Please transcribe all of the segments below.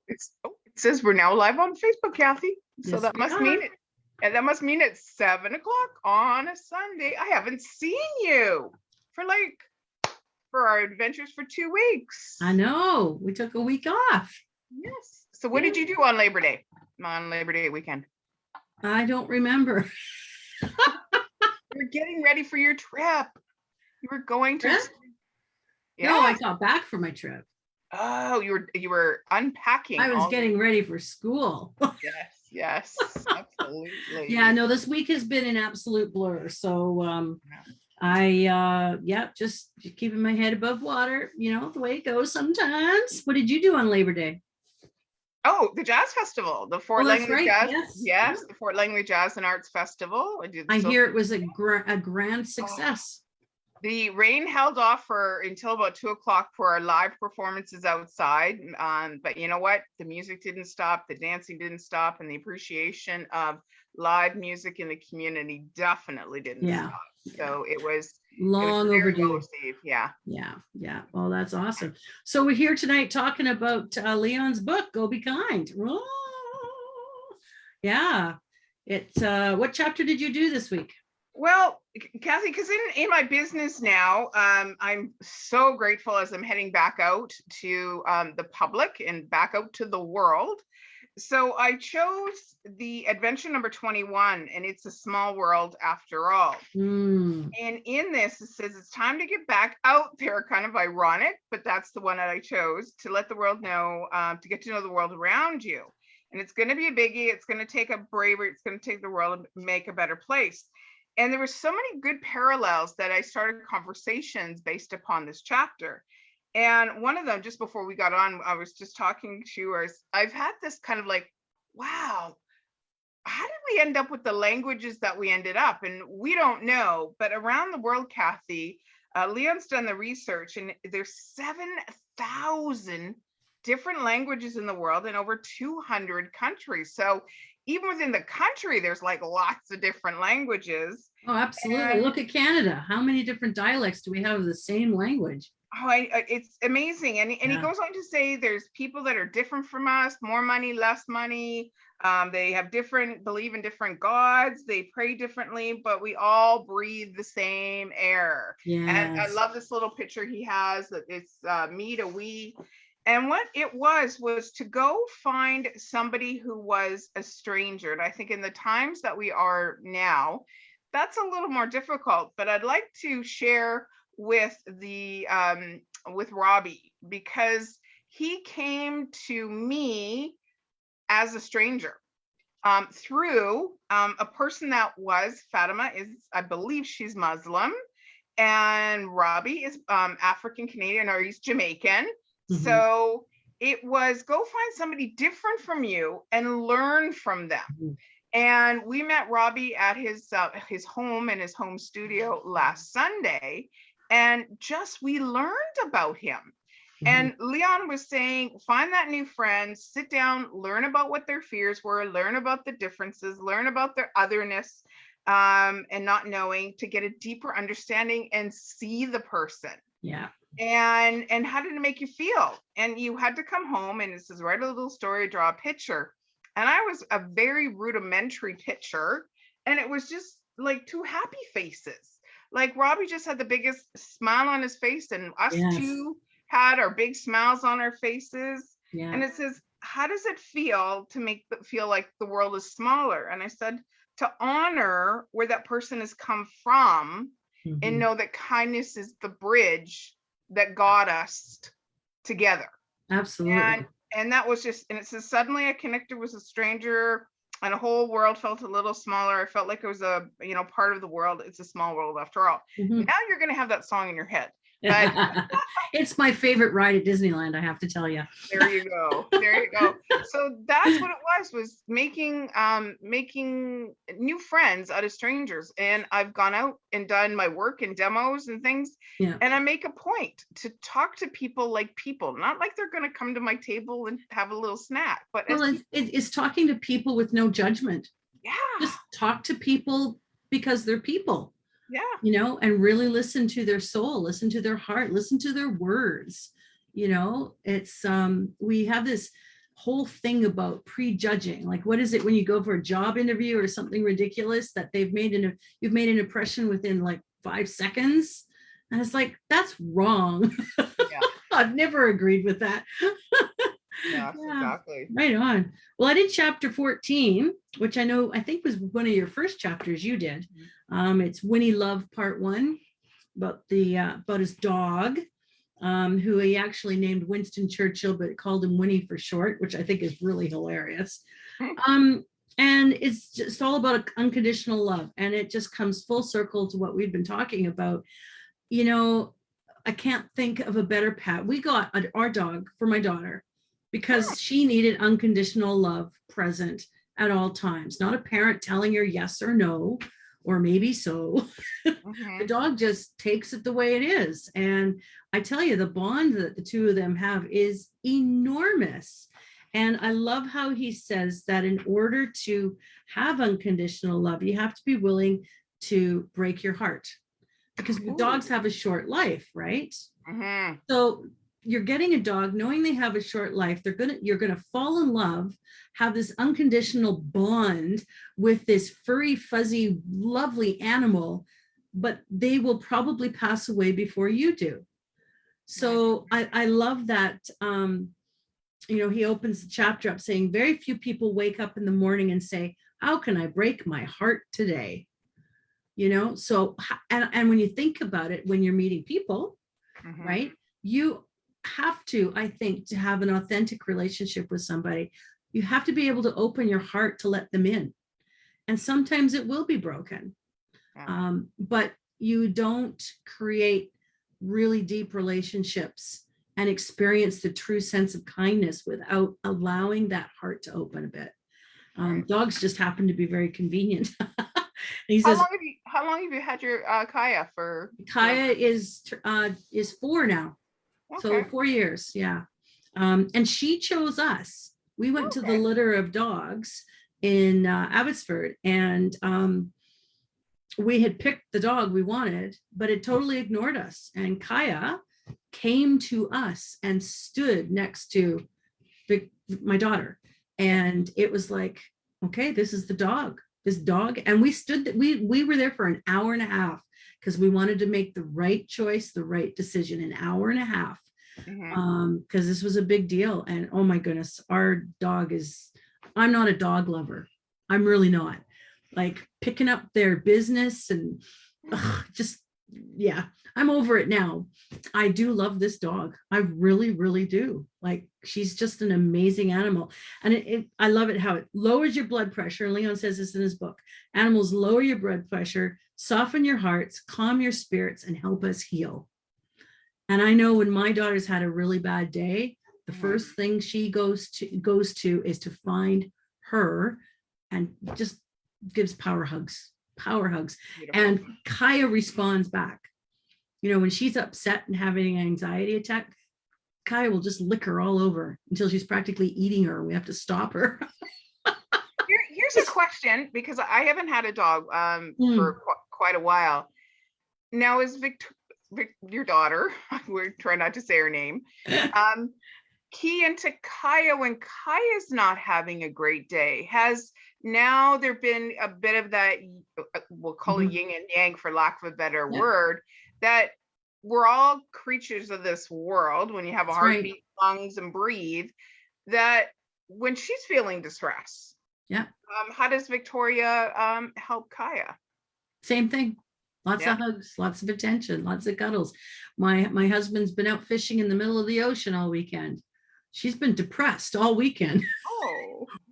It says we're now live on Facebook, Kathy. So Yes, that we must are. mean it. And that must mean it's 7 o'clock on a Sunday. I haven't seen you for our adventures for 2 weeks. I know. We took a week off. Yes. So what did you do on Labor Day weekend? I don't remember. You were getting ready for your trip. You were going to. Yeah. No, I got back from my trip. Oh, you were unpacking. I was getting ready for school. Yes, absolutely. Yeah, no, this week has been an absolute blur. So just keeping my head above water, the way it goes sometimes. What did you do on Labor Day? Oh, the Jazz Festival, the Fort Langley Jazz. Yes, the Fort Langley Jazz and Arts Festival. I hear it was a grand success. The rain held off until about 2:00 for our live performances outside. But you know what? The music didn't stop, the dancing didn't stop, and the appreciation of live music in the community definitely didn't stop. So it was long overdue. Yeah. Well, that's awesome. So we're here tonight talking about Leon's book, Go Be Kind. Oh, yeah. What chapter did you do this week? Well, Kathy, because in my business now, I'm so grateful as I'm heading back out to the public and back out to the world. So I chose the adventure number 21, and it's a small world after all. And in this, it says it's time to get back out there. Kind of ironic, but that's the one that I chose, to let the world know, to get to know the world around you. And it's going to be a biggie. It's going to take a bravery. It's going to take the world and make a better place. And there were so many good parallels that I started conversations based upon this chapter. And one of them, just before we got on, I was just talking to you, I've had this kind of like, wow, how did we end up with the languages that we ended up? And we don't know, but around the world, Kathy, Leon's done the research, and there's 7,000 different languages in the world in over 200 countries. So even within the country, there's like lots of different languages. Oh, absolutely. Look at Canada. How many different dialects do we have of the same language? Oh, it's amazing. And he goes on to say there's people that are different from us, more money, less money. They have believe in different gods. They pray differently, but we all breathe the same air. Yes. And I love this little picture he has that it's me to we. And what it was to go find somebody who was a stranger. And I think in the times that we are now, that's a little more difficult. But I'd like to share with Robbie, because he came to me as a stranger through a person that was Fatima I believe she's Muslim, and Robbie is African Canadian, or he's Jamaican. Mm-hmm. So it was go find somebody different from you and learn from them. Mm-hmm. And we met Robbie at his home in his home studio last Sunday, and we learned about him. Mm-hmm. And Leon was saying, find that new friend, sit down, learn about what their fears were, learn about the differences, learn about their otherness, and not knowing, to get a deeper understanding and see the person. Yeah. And how did it make you feel? And you had to come home, and it says, write a little story, draw a picture. And I was a very rudimentary picture, and it was just like two happy faces. Like Robbie just had the biggest smile on his face, and us two had our big smiles on our faces. Yeah. And it says, how does it feel to make it feel like the world is smaller? And I said, to honor where that person has come from, mm-hmm. and know that kindness is the bridge that got us together. Absolutely. And that was just, and it says, suddenly I connected with a stranger, and the whole world felt a little smaller. I felt like it was a, part of the world. It's a small world after all. Mm-hmm. Now you're going to have that song in your head. But it's my favorite ride at Disneyland, I have to tell you. There you go. So that's what it was making new friends out of strangers. And I've gone out and done my work and demos and things. Yeah. And I make a point to talk to people like people, not like they're going to come to my table and have a little snack. But it's talking to people with no judgment. Yeah. Just talk to people because they're people. Yeah. And really listen to their soul, listen to their heart, listen to their words. It's we have this whole thing about prejudging. Like, what is it when you go for a job interview or something ridiculous that you've made an impression within like 5 seconds? And it's like, that's wrong. Yeah. I've never agreed with that. Yes, Yeah, exactly. right on. Well, I did chapter 14, which I think was one of your first chapters you did. It's Winnie Love Part 1, about his dog, who he actually named Winston Churchill, but called him Winnie for short, which I think is really hilarious. And it's just all about unconditional love. And it just comes full circle to what we've been talking about. You know, I can't think of a better pet. We got our dog for my daughter because she needed unconditional love present at all times, not a parent telling her yes or no, or maybe so. The dog just takes it the way it is. And I tell you, the bond that the two of them have is enormous. And I love how he says that in order to have unconditional love, you have to be willing to break your heart, because dogs have a short life, right? So you're getting a dog knowing they have a short life. You're gonna fall in love, have this unconditional bond with this furry, fuzzy, lovely animal, but they will probably pass away before you do. So I love that. He opens the chapter up saying, very few people wake up in the morning and say, how can I break my heart today? So, and when you think about it, when you're meeting people, right, you have to, I think, to have an authentic relationship with somebody, you have to be able to open your heart to let them in. And sometimes it will be broken. But you don't create really deep relationships and experience the true sense of kindness without allowing that heart to open a bit. Dogs just happen to be very convenient. He says, how long have you had your Kaya for? Kaya is 4 now. Okay. So 4 years. Yeah. And she chose us. We went to the litter of dogs in Abbotsford, and we had picked the dog we wanted, but it totally ignored us. And Kaya came to us and stood next to my daughter. And it was like, okay, this is this dog. And we were there for an hour and a half because we wanted to make the right choice, the right decision, an hour and a half. Because this was a big deal. And oh my goodness, our dog I'm not a dog lover. I'm really not. Like picking up their business and I'm over it now. I do love this dog. I really, really do. Like, she's just an amazing animal. And I love it how it lowers your blood pressure. And Leon says this in his book. Animals lower your blood pressure, soften your hearts, calm your spirits, and help us heal. And I know when my daughter's had a really bad day, the first thing she goes to is to find her and just gives power hugs. Beautiful. And Kaya responds back. When she's upset and having an anxiety attack, Kaya will just lick her all over until she's practically eating her. We have to stop her. Here's a question, because I haven't had a dog for quite a while. Now, is your daughter, we're trying not to say her name, key into Kaya when Kaya's not having a great day? Has now there been a bit of that, we'll call it yin and yang for lack of a better word, that we're all creatures of this world. When you have a heartbeat, lungs, and breathe, that when she's feeling distress, how does Victoria help Kaya? Same thing. Lots of hugs, lots of attention, lots of cuddles. My husband's been out fishing in the middle of the ocean all weekend. She's been depressed all weekend.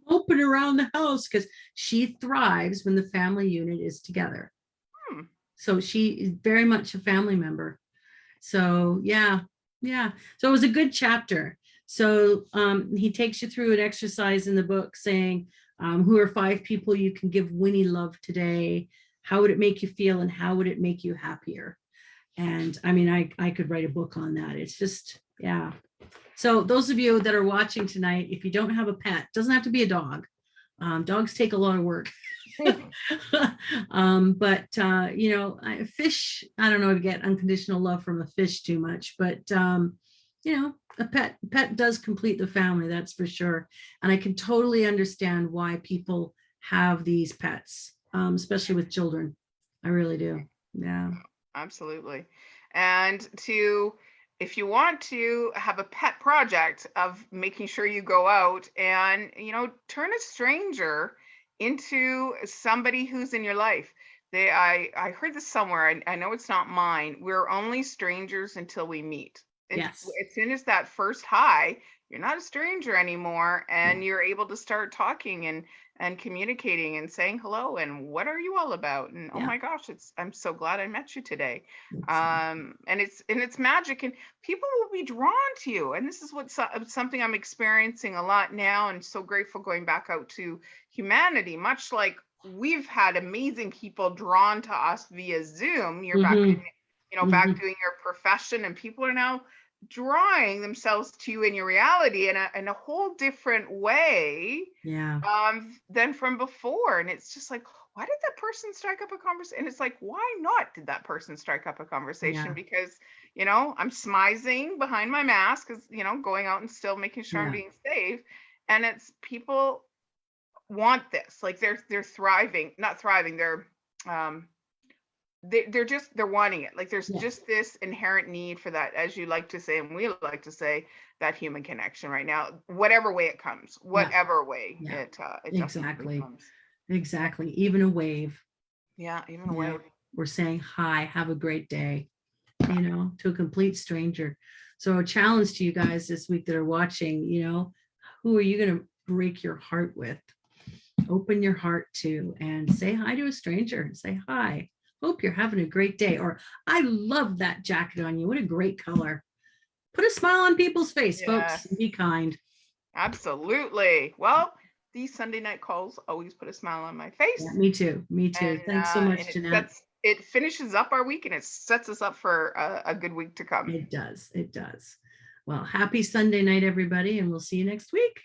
Open around the house because she thrives when the family unit is together. So she is very much a family member. So yeah. So it was a good chapter. So he takes you through an exercise in the book saying, who are 5 people you can give Winnie love today? How would it make you feel, and how would it make you happier? And I mean, I could write a book on that. It's just, So those of you that are watching tonight, if you don't have a pet, doesn't have to be a dog. Dogs take a lot of work. But fish, I don't know if you get unconditional love from a fish too much, but you know, a pet does complete the family, that's for sure. And I can totally understand why people have these pets, especially with children. I really do. Yeah. Absolutely. And if you want to have a pet project of making sure you go out and, turn a stranger into somebody who's in your life. I heard this somewhere. I know it's not mine. We're only strangers until we meet. And Yes. as soon as that first hi, you're not a stranger anymore, and you're able to start talking and communicating and saying hello and what are you all about, and oh Yeah. my gosh, I'm so glad I met you today. Exactly. And it's magic, and people will be drawn to you, and this is something I'm experiencing a lot now, and so grateful going back out to humanity, much like we've had amazing people drawn to us via Zoom. You're back in, Hmm. back Hmm. doing your profession, and people are now drawing themselves to you in your reality in a whole different way Yeah. than from before. And it's just like, why did that person strike up a conversation? And it's like, why not did that person strike up a conversation? Yeah. Because, I'm smizing behind my mask, because, going out and still making sure I'm Yeah. being safe. And it's people want this, like they're thriving, not thriving, um they're wanting it. Like there's Yeah. just this inherent need for that, as you like to say, and we like to say, that human connection right now, whatever way it comes, Yeah. whatever way Yeah. it definitely Exactly. comes. Exactly. Even a wave. Yeah, even a Yeah. way. We're saying hi, have a great day, to a complete stranger. So a challenge to you guys this week that are watching, who are you going to break your heart with? Open your heart to and say hi to a stranger and say hi. Hope you're having a great day. Or I love that jacket on you. What a great color. Put a smile on people's face, folks. Yes, Be kind. absolutely. Well, these Sunday night calls always put a smile on my Yeah, face, me too. Me and too. Thanks so much, Jeanette. it finishes up our week, and it sets us up for a good week to come. It does. It does. Well, happy Sunday night, everybody, and we'll see you next week.